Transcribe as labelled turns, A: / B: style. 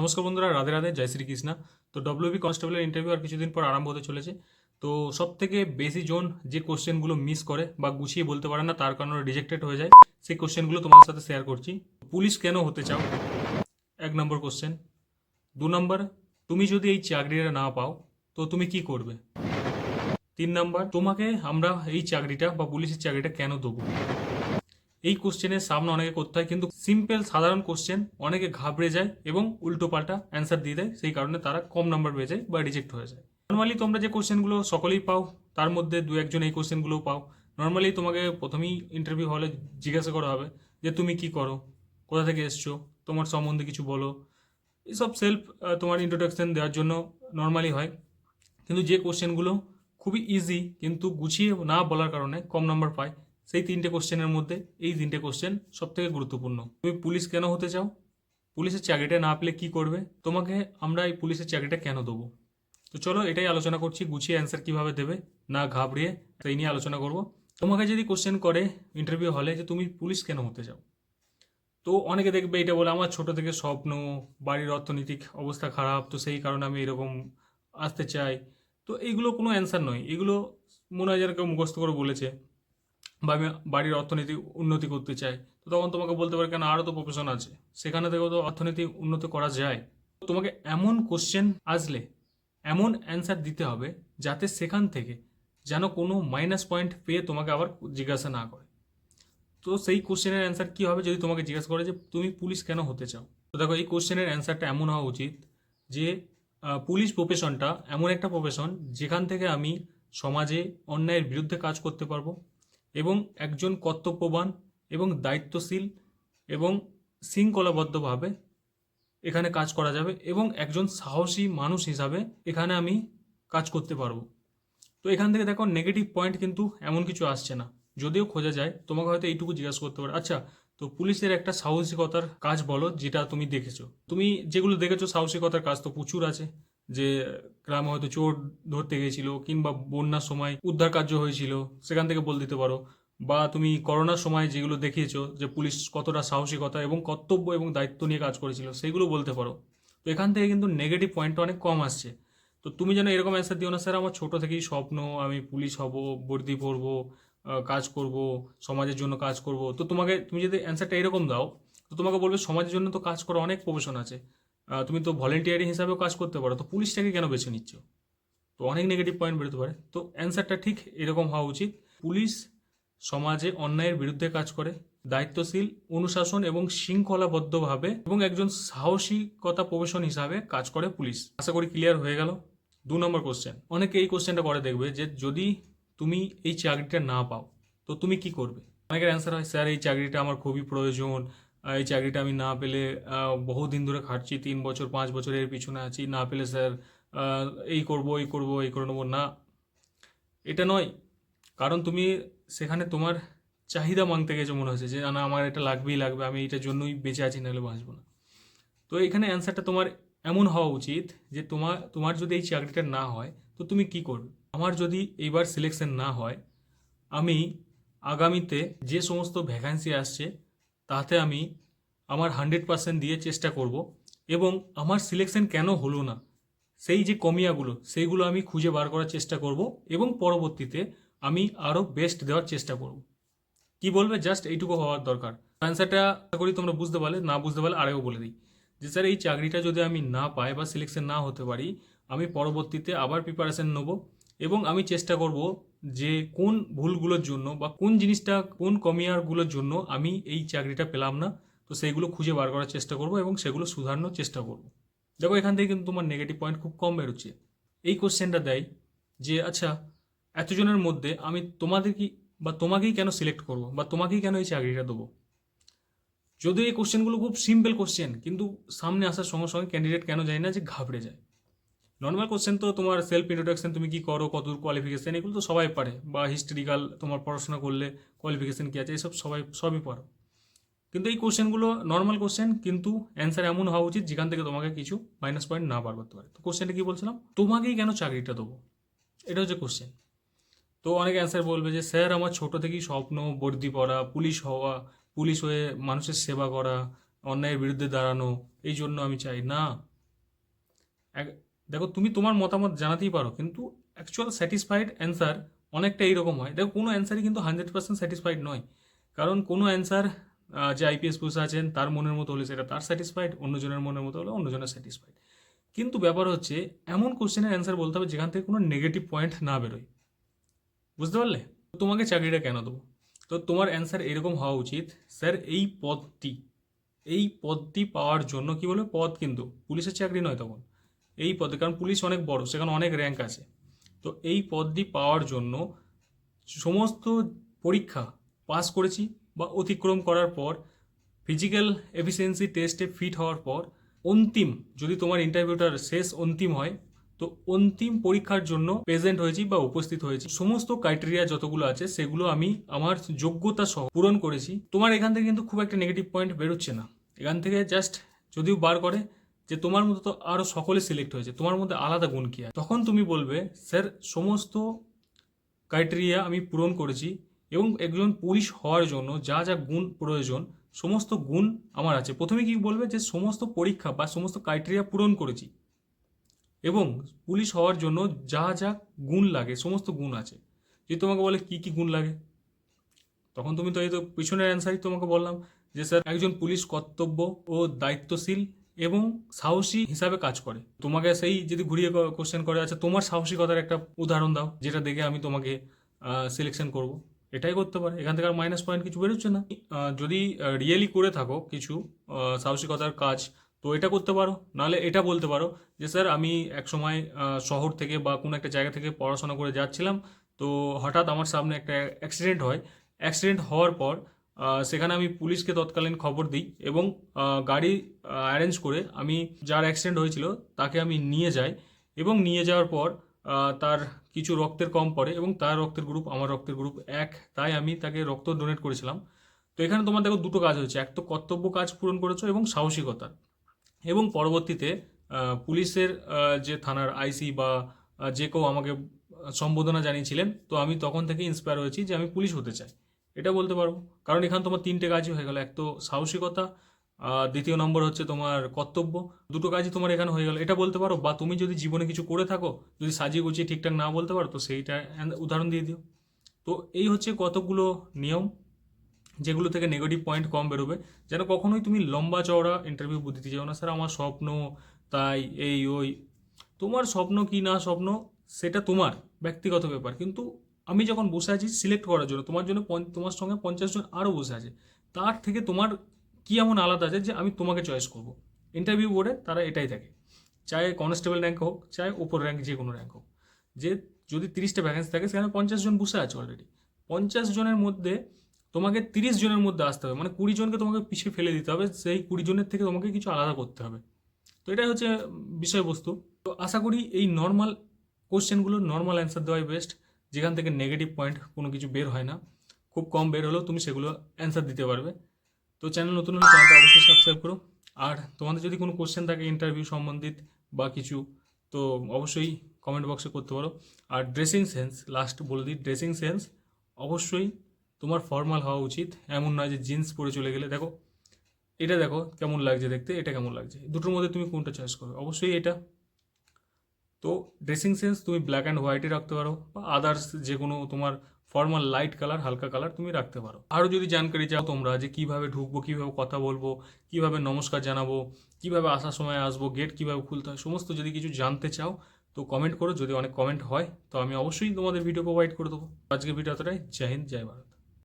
A: নমস্কার বন্ধুরা, রাধে রাধে, জয় শ্রীকৃষ্ণা। তো ডব্লিউবি কনস্টেবলের ইন্টারভিউ আর কিছুদিন পর আরম্ভ হতে চলেছে। তো সব থেকে বেশি জন যে কোশ্চেনগুলো মিস করে বা গুছিয়ে বলতে পারে না, তার কারণে রিজেক্টেড হয়ে যায়, সেই কোশ্চেনগুলো তোমার সাথে শেয়ার করছি। পুলিশ কেন হতে চাও, 1 নম্বর কোশ্চেন। 2 নম্বর, তুমি যদি এই চাকরিটা না পাও তো তুমি কি করবে। 3 নম্বর, তোমাকে আমরা এই চাকরিটা বা পুলিশের চাকরিটা কেন দেবো। এই কোশ্চেনের সামনে অনেকে করতে হয়, কিন্তু সিম্পল সাধারণ কোশ্চেন অনেকে ঘাবড়ে যায় এবং উল্টো পাল্টা অ্যান্সার দিয়ে দেয়, সেই কারণে তারা কম নাম্বার পেয়ে যায় বা রিজেক্ট হয়ে যায়। নর্মালি তোমরা যে কোশ্চেনগুলো সকলেই পাও, তার মধ্যে দু একজন এই কোশ্চেনগুলোও পাও। নর্মালি তোমাকে প্রথমেই ইন্টারভিউ হলে জিজ্ঞাসা করা হবে যে তুমি কি করো, কোথা থেকে এসছো, তোমার সম্বন্ধে কিছু বলো। এসব সেলফ তোমার ইন্ট্রোডাকশন দেওয়ার জন্য নর্মালি হয়। কিন্তু যে কোশ্চেনগুলো খুবই ইজি কিন্তু গুছিয়ে না বলার কারণে কম নাম্বার পায়, সেই 3টে কোশ্চেনের মধ্যে এই 3টে কোশ্চেন সব থেকে গুরুত্বপূর্ণ। তুমি পুলিশ কেন হতে চাও, পুলিশের চাকরিটা না পেলে কি করবে, তোমাকে আমরা এই পুলিশের চাকরিটা কেন দেবো। তো চলো এটাই আলোচনা করছি, গুছিয়ে অ্যান্সার কিভাবে দেবে না ঘাবড়িয়ে, সেই নিয়ে আলোচনা করব। তোমাকে যদি কোশ্চেন করে ইন্টারভিউ হলে যে তুমি পুলিশ কেন হতে চাও, তো অনেকে দেখবে এটা বলে আমার ছোট থেকে স্বপ্ন, বাড়ির অর্থনৈতিক অবস্থা খারাপ, তো সেই কারণে আমি এরকম আসতে চাই। তো এইগুলো কোনো অ্যান্সার নয়, এগুলো মনে হয় যেন কেউ মুখস্থ করে বলেছে। বা আমি বাড়ির অর্থনীতি উন্নতি করতে চাই, তো তখন তোমাকে বলতে পারে কেন, আরও তো প্রফেশন আছে, সেখানে থেকেও তো অর্থনীতি উন্নতি করা যায়। তোমাকে এমন কোশ্চেন আসলে এমন অ্যান্সার দিতে হবে যাতে সেখান থেকে যেন কোনো মাইনাস পয়েন্ট পেয়ে তোমাকে আবার জিজ্ঞাসা না করে। তো সেই কোশ্চেনের অ্যান্সার কী হবে যদি তোমাকে জিজ্ঞাসা করে যে তুমি পুলিশ কেন হতে চাও। তো দেখো, এই কোশ্চেনের অ্যান্সারটা এমন হওয়া উচিত যে পুলিশ প্রফেশনটা এমন একটা প্রফেশন যেখান থেকে আমি সমাজে অন্যায়ের বিরুদ্ধে কাজ করতে পারবো এবং একজন কর্তব্যবান এবং দায়িত্বশীল এবং শৃঙ্খলাবদ্ধভাবে এখানে কাজ করা যাবে এবং একজন সাহসী মানুষ হিসাবে এখানে আমি কাজ করতে পারবো। তো এখান থেকে দেখো নেগেটিভ পয়েন্ট কিন্তু এমন কিছু আসছে না। যদিও খোঁজা যায়, তোমাকে হয়তো এইটুকু জিজ্ঞাসা করতে পারে, আচ্ছা তো পুলিশের একটা সাহসিকতার কাজ বলো যেটা তুমি দেখেছো। তুমি যেগুলো দেখেছো সাহসিকতার কাজ তো প্রচুর আছে, যে গ্রামে হয়তো চোর ধরতে গেছিল কিংবা বন্যার সময় উদ্ধার কার্য হয়েছিল, সেখান থেকে বল দিতে পারো। বা তুমি করোনার সময় যেগুলো দেখিয়েছো যে পুলিশ কতটা সাহসিকতা এবং কর্তব্য এবং দায়িত্ব নিয়ে কাজ করেছিল, সেইগুলো বলতে পারো। তো এখান থেকে কিন্তু নেগেটিভ পয়েন্টটা অনেক কম আসছে। তো তুমি যেন এরকম অ্যান্সার দিও না, স্যার আমার ছোট থেকেই স্বপ্ন আমি পুলিশ হব, বর্দি পরবো, কাজ করব, সমাজের জন্য কাজ করব। তো তুমি যদি অ্যান্সারটা এরকম দাও, তো তোমাকে বলবে সমাজের জন্য তো কাজ করা অনেক প্রফেশন আছে, তুমি তো ভলেন্টিয়ারি হিসাবেও কাজ করতে পারো, তো পুলিশটাকে কেন বেছে নিচ্ছ। তো অনেক নেগেটিভ পয়েন্ট বেরোতে পারে। তো অ্যান্সারটা ঠিক এরকম হওয়া উচিত, পুলিশ সমাজে অন্যায়ের বিরুদ্ধে কাজ করে, দায়িত্বশীল, অনুশাসন এবং শৃঙ্খলাবদ্ধভাবে এবং একজন সাহসিকতা প্রফেশন হিসাবে কাজ করে পুলিশ। আশা করি ক্লিয়ার হয়ে গেল। 2 নম্বর কোশ্চেন, অনেকে এই কোশ্চেনটা করে দেখবে যে যদি তুমি এই চাকরিটা না পাও তো তুমি কি করবে। অনেকের অ্যান্সার হয়, স্যার এই চাকরিটা আমার খুবই প্রয়োজন, এই চাকরিটা আমি না পেলে বহুদিন ধরে খাটছি, 3 বছর 5 বছর এর পিছনে আছি, না পেলে স্যার এই করব এই করব এই করে নেবো না। এটা নয়, কারণ তুমি সেখানে তোমার চাহিদা মাংতে গেছো মনে হচ্ছে, যে না আমার এটা লাগবেই লাগবে, আমি এটার জন্যই বেঁচে আছি, নাহলে বাঁচবো না। তো এখানে অ্যান্সারটা তোমার এমন হওয়া উচিত যে তোমার তোমার যদি এই চাকরিটা না হয় তো তুমি কি করবে। আমার যদি এইবার সিলেকশন না হয়, আমি আগামীতে যে সমস্ত ভ্যাকান্সি আসছে তাতে আমি আমার 100% দিয়ে চেষ্টা করব এবং আমার সিলেকশন কেন হলো না সেই যে কমিয়াগুলো সেইগুলো আমি খুঁজে বার করার চেষ্টা করব এবং পরবর্তীতে আমি আরও বেস্ট দেওয়ার চেষ্টা করব। কি বলবে, জাস্ট এইটুকু হওয়ার দরকার। অ্যান্সারটা আশা করি তোমরা বুঝতে পারলে, না বুঝতে পারলে আরেও বলে দিই যে স্যার এই চাকরিটা যদি আমি না পাই বা সিলেকশন না হতে পারি, আমি পরবর্তীতে আবার প্রিপারেশন নেব এবং আমি চেষ্টা করব যে কোন ভুলগুলোর জন্য বা কোন জিনিসটা কোন কমিয়ারগুলোর জন্য আমি এই চাকরিটা পেলাম না, তো সেইগুলো খুঁজে বার করার চেষ্টা করব এবং সেগুলো সুধারণের চেষ্টা করব। দেখো এখান থেকে কিন্তু তোমার নেগেটিভ পয়েন্ট খুব কম বেরোচ্ছে। এই কোশ্চেনটা দেয় যে আচ্ছা এতজনের মধ্যে আমি তোমাদের কি বা তোমাকেই কেন সিলেক্ট করবো বা তোমাকেই কেন এই চাকরিটা দেবো। যদিও এই কোশ্চেনগুলো খুব সিম্পল কোশ্চেন, কিন্তু সামনে আসার সঙ্গে সঙ্গে ক্যান্ডিডেট কেন যায় না যে ঘাবড়ে যায়। নর্মাল কোশ্চেন তো তোমার সেলফ ইন্ট্রোডাকশন, তুমি কি করো, কতদূর কোয়ালিফিকেশন, এগুলো তো সবাই পারে, বা হিস্টোরিক্যাল তোমার পড়াশোনা করলে কোয়ালিফিকেশন কী আছে এসব সবই পারো। কিন্তু এই কোশ্চেনগুলো নর্মাল কোশ্চেন, কিন্তু অ্যান্সার এমন হওয়া উচিত যেখান থেকে তোমাকে কিছু মাইনাস পয়েন্ট না বার করতে পারে। তো কোশ্চেনটা কি বলছিলাম, তোমাকেই কেন চাকরিটা দেবো, এটা হচ্ছে কোশ্চেন। তো অনেকে অ্যান্সার বলবে যে স্যার আমার ছোট থেকেই স্বপ্ন বর্দি পড়া, পুলিশ হওয়া, পুলিশ হয়ে মানুষের সেবা করা, অন্যায়ের বিরুদ্ধে দাঁড়ানো, এই জন্য আমি চাই। না, দেখো তুমি তোমার মতামত জানাতেই পারো, কিন্তু অ্যাকচুয়াল স্যাটিসফাইড অ্যান্সার অনেকটা এইরকম হয়। দেখো কোনো অ্যান্সারই কিন্তু 100% স্যাটিসফাইড নয়, কারণ কোনো অ্যান্সার যে আইপিএস বসে আছেন তার মনের মতো হলে সেটা তার স্যাটিসফাইড, অন্যজনের মনের মতো হলে অন্যজনের স্যাটিসফাইড। কিন্তু ব্যাপার হচ্ছে এমন কোশ্চেনের অ্যান্সার বলতে হবে যেখান থেকে কোনো নেগেটিভ পয়েন্ট না বেরোয়। বুঝতে পারলে? তোমাকে চাকরিটা কেন দেবো? তো তোমার অ্যান্সার এরকম হওয়া উচিত, স্যার এই পদটি পাওয়ার জন্য, কি বলবে, পদ কিন্তু পুলিশের চাকরি নয় তখন, এই পদে, কারণ পুলিশ অনেক বড়, সেখানে অনেক র্যাঙ্ক আছে। তো এই পদটি পাওয়ার জন্য সমস্ত পরীক্ষা পাস করেছি বা অতিক্রম করার পর, ফিজিক্যাল এফিসিয়েন্সি টেস্টে ফিট হওয়ার পর, অন্তিম, যদি তোমার ইন্টারভিউটার শেষ অন্তিম হয়, তো অন্তিম পরীক্ষার জন্য প্রেজেন্ট হয়েছি বা উপস্থিত হয়েছি, সমস্ত ক্রাইটেরিয়া যতগুলো আছে সেগুলো আমি আমার যোগ্যতা সহ পূরণ করেছি। তোমার এখান থেকে কিন্তু খুব একটা নেগেটিভ পয়েন্ট বেরোচ্ছে না। এখান থেকে জাস্ট যদিও বার করে যে তোমার মতো তো আরও সকলে সিলেক্ট হয়েছে, তোমার মধ্যে আলাদা গুণ কী আছে, তখন তুমি বলবে স্যার সমস্ত ক্রাইটেরিয়া আমি পূরণ করেছি এবং একজন পুলিশ হওয়ার জন্য যা যা গুণ প্রয়োজন সমস্ত গুণ আমার আছে। প্রথমে কি বলবে যে সমস্ত পরীক্ষা বা সমস্ত ক্রাইটেরিয়া পূরণ করেছি এবং পুলিশ হওয়ার জন্য যা যা গুণ লাগে সমস্ত গুণ আছে। যদি তোমাকে বলে কি কি গুণ লাগে, তখন তুমি তো এই তো পিছনের অ্যান্সারই তোমাকে বললাম যে স্যার একজন পুলিশ কর্তব্য ও দায়িত্বশীল এবং সাহসী হিসাবে কাজ করে। তোমাকে সেই যদি ঘুরিয়ে কোশ্চেন করে, আচ্ছা তোমার সাহসিকতার একটা উদাহরণ দাও যেটা দেখে আমি তোমাকে সিলেকশন করব, এটাই করতে পারে। এখান থেকে আর মাইনাস পয়েন্ট কিছু বেরোচ্ছে না। যদি রিয়েলি করে থাকো কিছু সাহসিকতার কাজ, তো এটা করতে পারো। নাহলে এটা বলতে পারো যে স্যার আমি একসময় শহর থেকে বা কোনো একটা জায়গা থেকে পড়াশোনা করে যাচ্ছিলাম, তো হঠাৎ আমার সামনে একটা অ্যাক্সিডেন্ট হয়। অ্যাক্সিডেন্ট হওয়ার পর সেখানে আমি পুলিশকে তৎকালীন খবর দিই এবং গাড়ি অ্যারেঞ্জ করে আমি যার অ্যাক্সিডেন্ট হয়েছিল তাকে আমি নিয়ে যাই, এবং নিয়ে যাওয়ার পর তার কিছু রক্তের কম পড়ে এবং তার রক্তের গ্রুপ আমার রক্তের গ্রুপ এক, তাই আমি তাকে রক্ত ডোনেট করেছিলাম। তো এখানে তোমার দেখো দুটো কাজ হয়েছে, এক তো কর্তব্য কাজ পূরণ করেছো এবং সাহসিকতা, এবং পরবর্তীতে পুলিশের যে থানার আইসি বা যে কেউ আমাকে সম্বোধনা জানিয়েছিলেন, তো আমি তখন থেকে ইন্সপায়ার হয়েছি যে আমি পুলিশ হতে চাই, এটা বলতে পারবো। কারণ এখানে তোমার তিনটে কাজই হয়ে গেল, এক তো সাহসিকতা, দ্বিতীয় নম্বর হচ্ছে তোমার কর্তব্য, দুটো কাজই তোমার এখানে হয়ে গেল, এটা বলতে পারো। বা তুমি যদি জীবনে কিছু করে থাকো, যদি সাজিয়ে গুছিয়ে ঠিকঠাক না বলতে পারো, তো সেইটা উদাহরণ দিয়ে দিও। তো এই হচ্ছে কতগুলো নিয়ম যেগুলো থেকে নেগেটিভ পয়েন্ট কম বেরোবে। যেন কখনোই তুমি লম্বা চওড়া ইন্টারভিউ দিতে যাও না, স্যার আমার স্বপ্ন তাই এই ওই। তোমার স্বপ্ন কি না স্বপ্ন সেটা তোমার ব্যক্তিগত ব্যাপার, কিন্তু আমি যখন বসে আছি সিলেক্ট করার জন্য, তোমার জন্য তোমার সঙ্গে 50 জন আরও বসে আছে, তার থেকে তোমার কি এমন আলাদা আছে যে আমি তোমাকে চয়েস করব। ইন্টারভিউ বোর্ডে তারা এটাই থাকে, চাहे কনস্টেবল র্যাঙ্ক হোক চাहे ওপর র্যাঙ্ক যে কোনো র্যাঙ্ক হোক, যে যদি 30টা ভ্যাকেন্সি থাকে সেখানে 50 জন বসে আছে অলরেডি, 50 জনের মধ্যে তোমাকে 30 জনের মধ্যে আসতে হবে, মানে 20 জনকে তোমাকে পিছিয়ে ফেলে দিতে হবে, সেই 20 জনের থেকে তোমাকে কিছু আলাদা করতে হবে। তো এটাই হচ্ছে বিষয়বস্তু। তো আশা করি এই নর্মাল কোশ্চেনগুলো নর্মাল অ্যান্সার দেওয়াই বেস্ট, যেখান থেকে নেগেটিভ পয়েন্ট কোনো কিছু বের হয় না, খুব কম বের হলেও তুমি সেগুলো অ্যান্সার দিতে পারবে। তো চ্যানেল নতুন হলে চ্যানেলটা অবশ্যই সাবস্ক্রাইব করো। আর তোমাদের যদি কোনো কোশ্চেন থাকে ইন্টারভিউ সম্বন্ধিত বা কিছু, তো অবশ্যই কমেন্ট বক্সে করতে পারো। আর ড্রেসিং সেন্স, লাস্ট বলে দিই, ড্রেসিং সেন্স অবশ্যই তোমার ফর্মাল হওয়া উচিত, এমন নয় যে জিন্স পরে চলে গেলে। দেখো এটা দেখো কেমন লাগছে দেখতে, এটা কেমন লাগছে, দুটোর মধ্যে তুমি কোনটা চয়েস করবে? অবশ্যই এটা। তো ড্রেসিং সেন্স তুমি ব্ল্যাক অ্যান্ড হোয়াইটে রাখতে পারো বা আদার্স যে কোনো তোমার ফর্মাল লাইট কালার হালকা কালার তুমি রাখতে পারো। আরও যদি জানকারি চাও তোমরা যে কীভাবে ঢুকবো, কীভাবে কথা বলবো, কীভাবে নমস্কার জানাবো, কীভাবে আসার সময় আসবো, গেট কীভাবে খুলতে হয়, সমস্ত যদি কিছু জানতে চাও তো কমেন্ট করো। যদি অনেক কমেন্ট হয় তো আমি অবশ্যই তোমাদের ভিডিও প্রোভাইড করে দেবো। আজকের ভিডিও এতটাই। জয় হিন্দ, জয় ভারত।